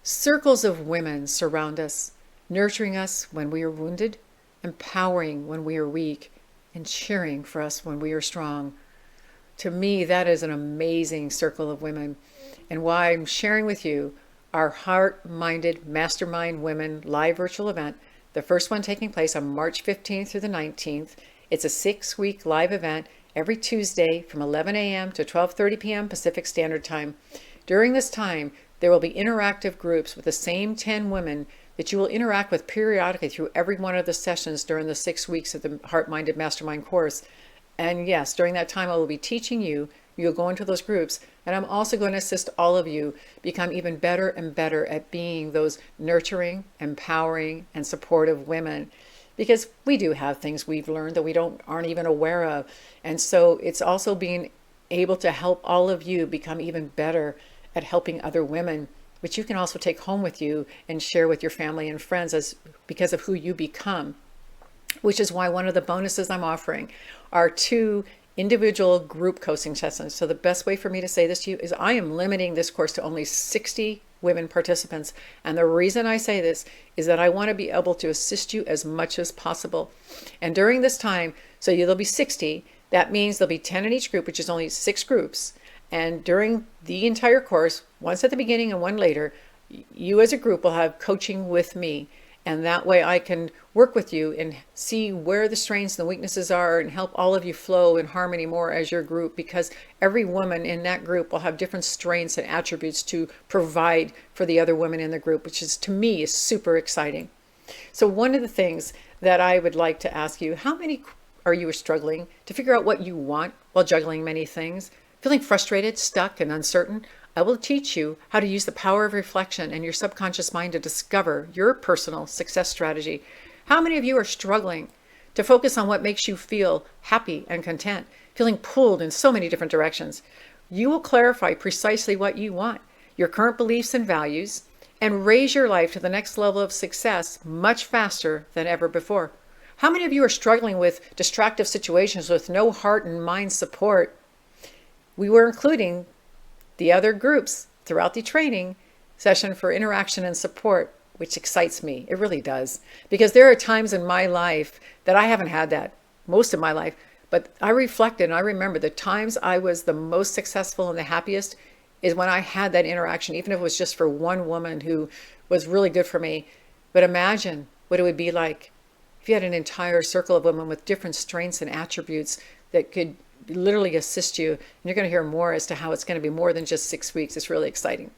Circles of women surround us, nurturing us when we are wounded, empowering when we are weak, and cheering for us when we are strong. To me, that is an amazing circle of women. And why I'm sharing with you our Heart-Minded Mastermind Women live virtual event, the first one taking place on March 15th through the 19th. It's a 6-week live event every Tuesday from 11 a.m. to 12:30 p.m. Pacific Standard Time. During this time, there will be interactive groups with the same 10 women that you will interact with periodically through every one of the sessions during the 6 weeks of the Heart-Minded Mastermind course. And yes, during that time, I will be teaching you. You'll go into those groups, and I'm also going to assist all of you become even better and better at being those nurturing, empowering, and supportive women. Because we do have things we've learned that we aren't even aware of. And so it's also being able to help all of you become even better at helping other women, which you can also take home with you and share with your family and friends because of who you become. Which is why one of the bonuses I'm offering are 2 individual group coaching sessions. So the best way for me to say this to you is I am limiting this course to only 60 women participants. And the reason I say this is that I want to be able to assist you as much as possible. And during this time, so there'll be 60, that means there'll be 10 in each group, which is only 6 groups. And during the entire course, once at the beginning and one later, you as a group will have coaching with me. And that way I can work with you and see where the strengths and the weaknesses are and help all of you flow in harmony more as your group, because every woman in that group will have different strengths and attributes to provide for the other women in the group, which is, to me, is super exciting. So one of the things that I would like to ask you, how many are you struggling to figure out what you want while juggling many things? Feeling frustrated, stuck, and uncertain? I will teach you how to use the power of reflection and your subconscious mind to discover your personal success strategy. How many of you are struggling to focus on what makes you feel happy and content, feeling pulled in so many different directions? You will clarify precisely what you want, your current beliefs and values, and raise your life to the next level of success much faster than ever before. How many of you are struggling with distractive situations with no heart and mind support? We were including the other groups throughout the training session for interaction and support, which excites me. It really does. Because there are times in my life that I haven't had that, most of my life, but I reflected and I remember the times I was the most successful and the happiest is when I had that interaction, even if it was just for one woman who was really good for me. But imagine what it would be like if you had an entire circle of women with different strengths and attributes that could literally assist you. And you're going to hear more as to how it's going to be more than just 6 weeks. It's really exciting.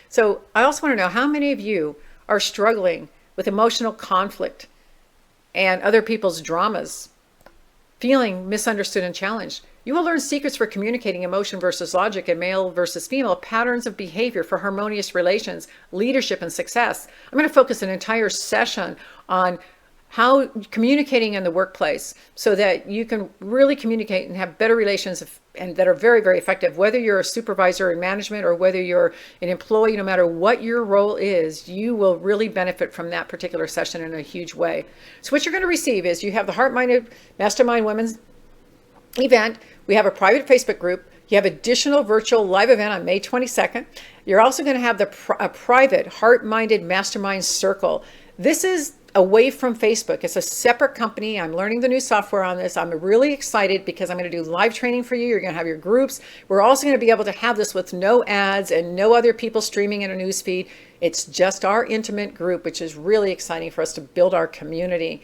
So I also want to know how many of you are struggling with emotional conflict and other people's dramas, feeling misunderstood and challenged. You will learn secrets for communicating emotion versus logic and male versus female patterns of behavior for harmonious relations, leadership, and success. I'm going to focus an entire session on how communicating in the workplace so that you can really communicate and have better relations and that are very, very effective, whether you're a supervisor in management or whether you're an employee. No matter what your role is, you will really benefit from that particular session in a huge way. So what you're going to receive is you have the Heart-Minded Mastermind Women's event. We have a private Facebook group. You have additional virtual live event on May 22nd. You're also going to have a private Heart-Minded Mastermind Circle. This is away from Facebook. It's a separate company. I'm learning the new software on this. I'm really excited because I'm going to do live training for you. You're going to have your groups. We're also going to be able to have this with no ads and no other people streaming in a news feed. It's just our intimate group, which is really exciting for us to build our community.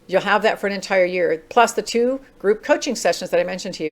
You'll have that for an entire year, plus the 2 group coaching sessions that I mentioned to you.